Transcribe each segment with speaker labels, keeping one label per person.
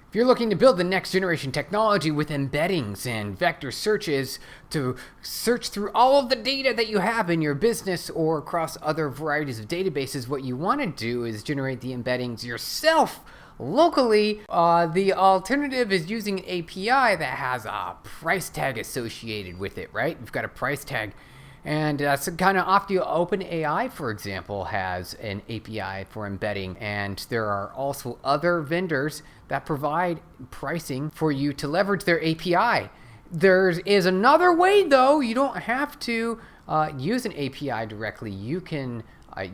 Speaker 1: If you're looking to build the next generation technology with embeddings and vector searches to search through all of the data that you have in your business or across other varieties of databases, what you want to do is generate the embeddings yourself locally. The alternative is using an API that has a price tag associated with it, right? You've got a price tag. And that's kind of off the OpenAI, for example, has an API for embedding. And there are also other vendors that provide pricing for you to leverage their API. There is another way, though. You don't have to use an API directly. You can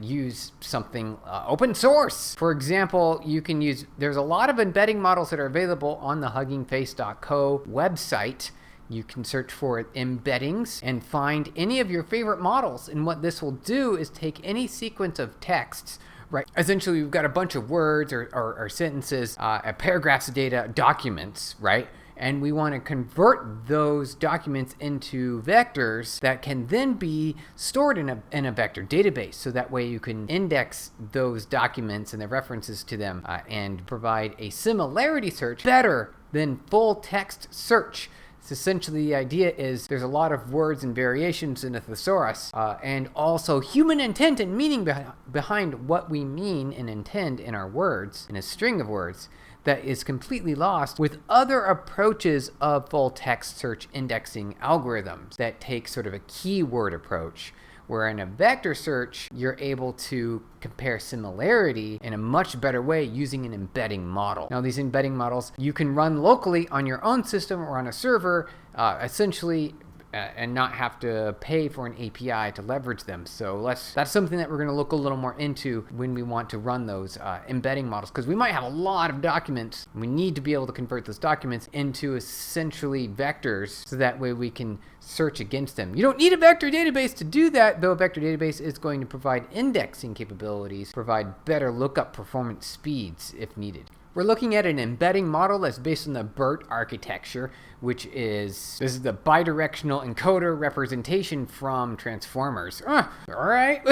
Speaker 1: use something open source. For example, you can use, there's a lot of embedding models that are available on the huggingface.co website. You can search for embeddings and find any of your favorite models. And what this will do is take any sequence of texts, right? Essentially, we've got a bunch of words or sentences, paragraphs of data, documents, right? And we want to convert those documents into vectors that can then be stored in a vector database. So that way you can index those documents and the references to them and provide a similarity search better than full text search. So essentially, the idea is there's a lot of words and variations in a thesaurus, and also human intent and meaning behind what we mean and intend in our words, in a string of words, that is completely lost with other approaches of full text search indexing algorithms that take sort of a keyword approach, where in a vector search, you're able to compare similarity in a much better way using an embedding model. Now, these embedding models you can run locally on your own system or on a server, essentially, and not have to pay for an API to leverage them. So that's something that we're going to look a little more into when we want to run those embedding models, because we might have a lot of documents. We need to be able to convert those documents into essentially vectors, so that way we can search against them. You don't need a vector database to do that, though a vector database is going to provide indexing capabilities, provide better lookup performance speeds if needed. We're looking at an embedding model that's based on the BERT architecture, which is, this is the bi-directional encoder representation from transformers. All right.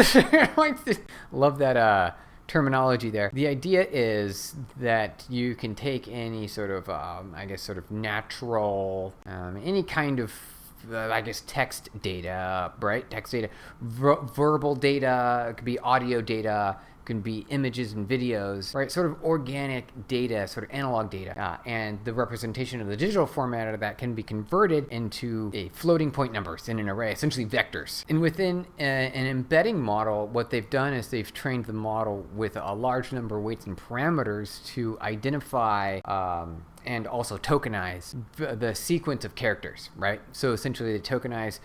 Speaker 1: Love that terminology there. The idea is that you can take any sort of, sort of natural, any kind of text data, right? Text data, verbal data, it could be audio data, can be images and videos, right? Sort of organic data, sort of analog data. And the representation of the digital format of that can be converted into a floating point numbers in an array, essentially vectors. And within an embedding model, what they've done is they've trained the model with a large number of weights and parameters to identify and also tokenize the sequence of characters, right? So essentially they tokenize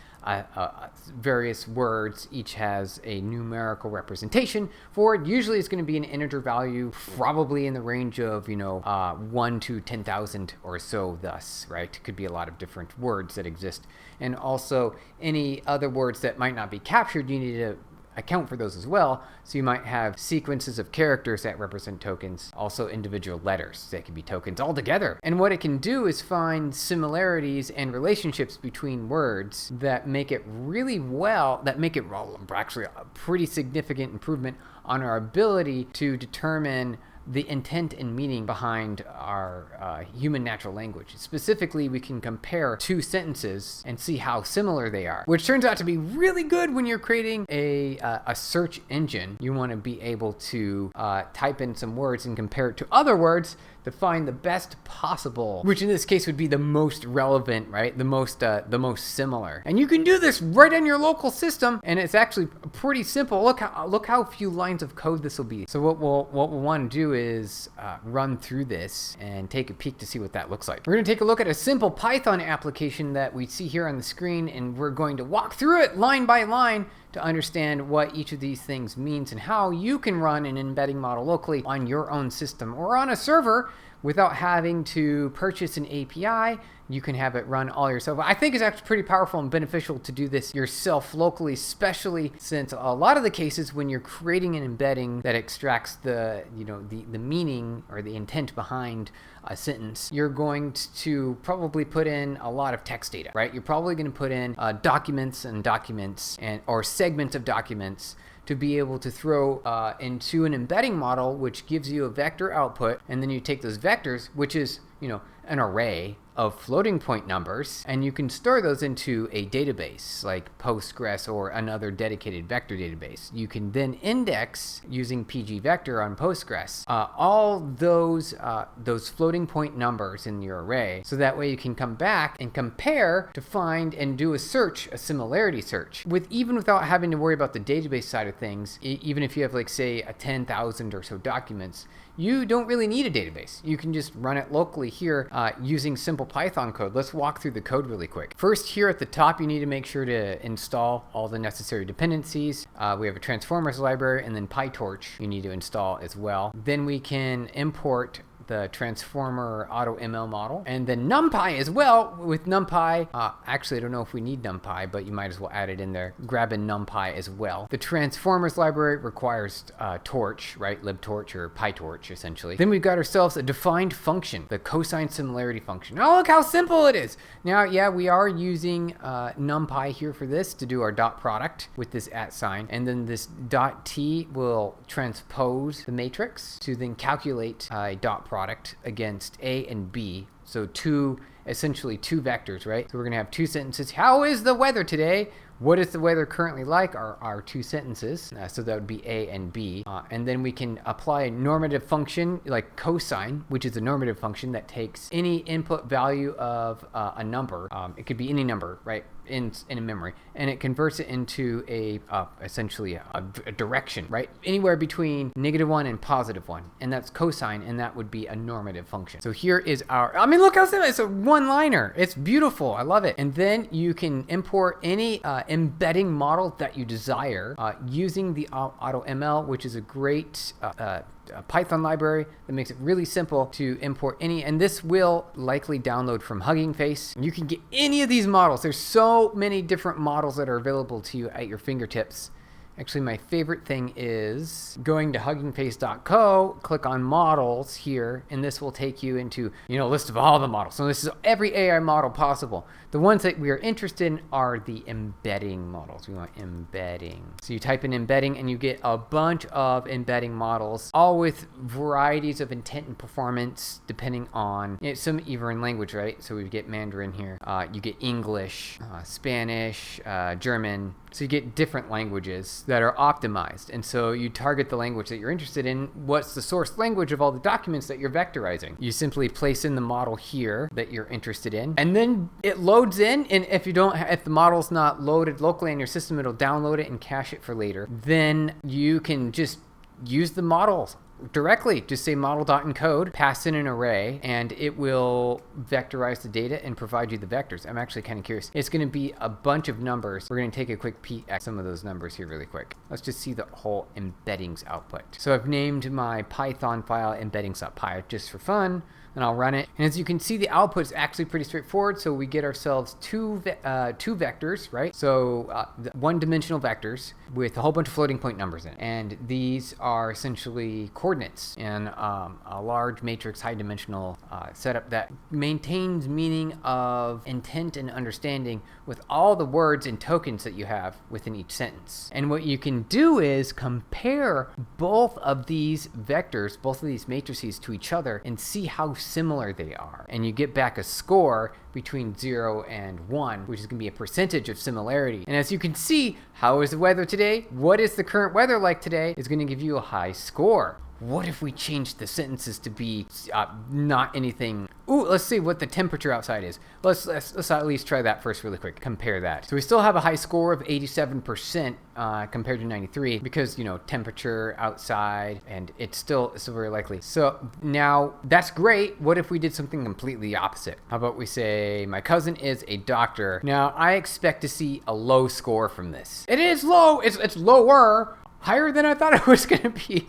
Speaker 1: various words. Each has a numerical representation for it. Usually it's going to be an integer value, probably in the range of, 1 to 10,000 or so thus, right? It could be a lot of different words that exist. And also any other words that might not be captured, you need to account for those as well. So you might have sequences of characters that represent tokens, also individual letters that can be tokens altogether. And what it can do is find similarities and relationships between words that make it actually a pretty significant improvement on our ability to determine the intent and meaning behind our human natural language. Specifically, we can compare two sentences and see how similar they are, which turns out to be really good when you're creating a search engine. You want to be able to type in some words and compare it to other words to find the best possible, which in this case would be the most relevant, right? The most similar. And you can do this right on your local system, and it's actually pretty simple. Look how few lines of code this will be. So what we'll want to do is run through this and take a peek to see what that looks like. We're going to take a look at a simple Python application that we see here on the screen, and we're going to walk through it line by line to understand what each of these things means and how you can run an embedding model locally on your own system or on a server without having to purchase an API. You can have it run all yourself. I think it's actually pretty powerful and beneficial to do this yourself locally, especially since a lot of the cases when you're creating an embedding that extracts the meaning or the intent behind a sentence, you're going to probably put in a lot of text data, right? You're probably going to put in documents or segments of documents to be able to throw into an embedding model, which gives you a vector output, and then you take those vectors, which is an array of floating point numbers, and you can store those into a database like Postgres or another dedicated vector database. You can then index using pgvector on Postgres all those floating point numbers in your array, so that way you can come back and compare to find and do a similarity search, even without having to worry about the database side of things. Even if you have, like, say, 10,000 or so documents, you don't really need a database. You can just run it locally here using simple Python code. Let's walk through the code really quick. First, here at the top, you need to make sure to install all the necessary dependencies. We have a transformers library, and then PyTorch you need to install as well. Then we can import the transformer AutoML model, and then NumPy as well. With NumPy, actually I don't know if we need NumPy, but you might as well add it in there. Grab a NumPy as well. The transformers library requires torch, right? libtorch or PyTorch essentially. Then we've got ourselves a defined function, the cosine similarity function. Oh, look how simple it is. Now, yeah, we are using NumPy here for this to do our dot product with this @ sign, and then this dot t will transpose the matrix to then calculate a dot product against A and B. So essentially two vectors, right? So we're gonna have two sentences. How is the weather today? What is the weather currently like are our two sentences. So that would be A and B. And then we can apply a normative function like cosine, which is a normative function that takes any input value of a number. It could be any number, right? In a memory, and it converts it into essentially a direction, right? Anywhere between -1 and +1, and that's cosine, and that would be a normative function. So here is look how simple. It's a one-liner. It's beautiful. I love it. And then you can import any embedding model that you desire using the AutoML, which is a great a Python library that makes it really simple to import any, and this will likely download from Hugging Face. You can get any of these models. There's so many different models that are available to you at your fingertips. Actually, my favorite thing is going to huggingface.co, click on models here, and this will take you into a list of all the models. So this is every AI model possible. The ones that we are interested in are the embedding models. We want embedding. So you type in embedding and you get a bunch of embedding models, all with varieties of intent and performance depending on some even language, right? So we get Mandarin here. You get English, Spanish, German. So you get different languages that are optimized. And so you target the language that you're interested in. What's the source language of all the documents that you're vectorizing? You simply place in the model here that you're interested in, and then it loads in. And if the model's not loaded locally in your system, it'll download it and cache it for later. Then you can just use the models directly. Just say model.encode, pass in an array, and it will vectorize the data and provide you the vectors. I'm actually kind of curious. It's going to be a bunch of numbers. We're going to take a quick peek at some of those numbers here really quick. Let's just see the whole embeddings output. So I've named my Python file embeddings.py just for fun, and I'll run it. And as you can see, the output is actually pretty straightforward. So we get ourselves two vectors, right? So one-dimensional vectors with a whole bunch of floating point numbers in. And these are essentially coordinates in a large matrix high-dimensional setup that maintains meaning of intent and understanding with all the words and tokens that you have within each sentence. And what you can do is compare both of these vectors, both of these matrices to each other, and see how similar they are. And you get back a score between 0 and 1, which is going to be a percentage of similarity. And as you can see, how is the weather today? What is the current weather like today? Is going to give you a high score. What if we changed the sentences to be not anything? Ooh, let's see what the temperature outside is. Let's at least try that first really quick. Compare that. So we still have a high score of 87% compared to 93 because, temperature outside, and it's still very likely. So now that's great. What if we did something completely opposite? How about we say my cousin is a doctor. Now I expect to see a low score from this. It is low. It's lower, higher than I thought it was going to be.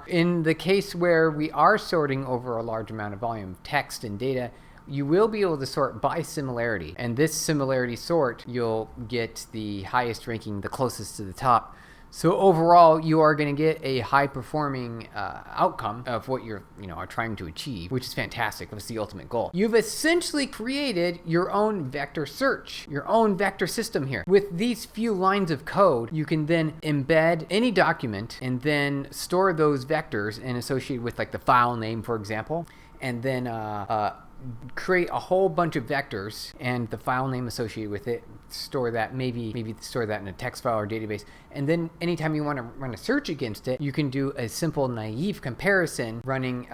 Speaker 1: In the case where we are sorting over a large amount of volume of text and data, you will be able to sort by similarity. And this similarity sort, you'll get the highest ranking, the closest to the top. So overall, you are going to get a high-performing outcome of what you're, are trying to achieve, which is fantastic. That's the ultimate goal. You've essentially created your own vector search, your own vector system here. With these few lines of code, you can then embed any document and then store those vectors and associate with like the file name, for example. and then create a whole bunch of vectors and the file name associated with it, store that, maybe store that in a text file or database, and then anytime you want to run a search against it, you can do a simple naive comparison running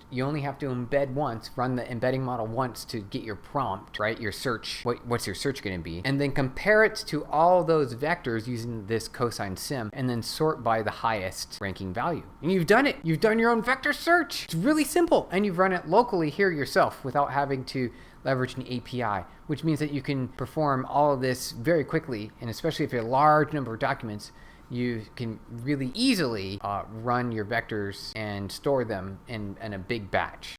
Speaker 1: you only have to embed once, run the embedding model once to get your prompt, right? Your search, what's your search going to be, and then compare it to all those vectors using this cosine sim, and then sort by the highest ranking value. And you've done it. You've done your own vector search. It's really simple, and you've run it locally here yourself without having to leverage an API, which means that you can perform all of this very quickly, and especially if you have a large number of documents, you can really easily run your vectors and store them in a big batch.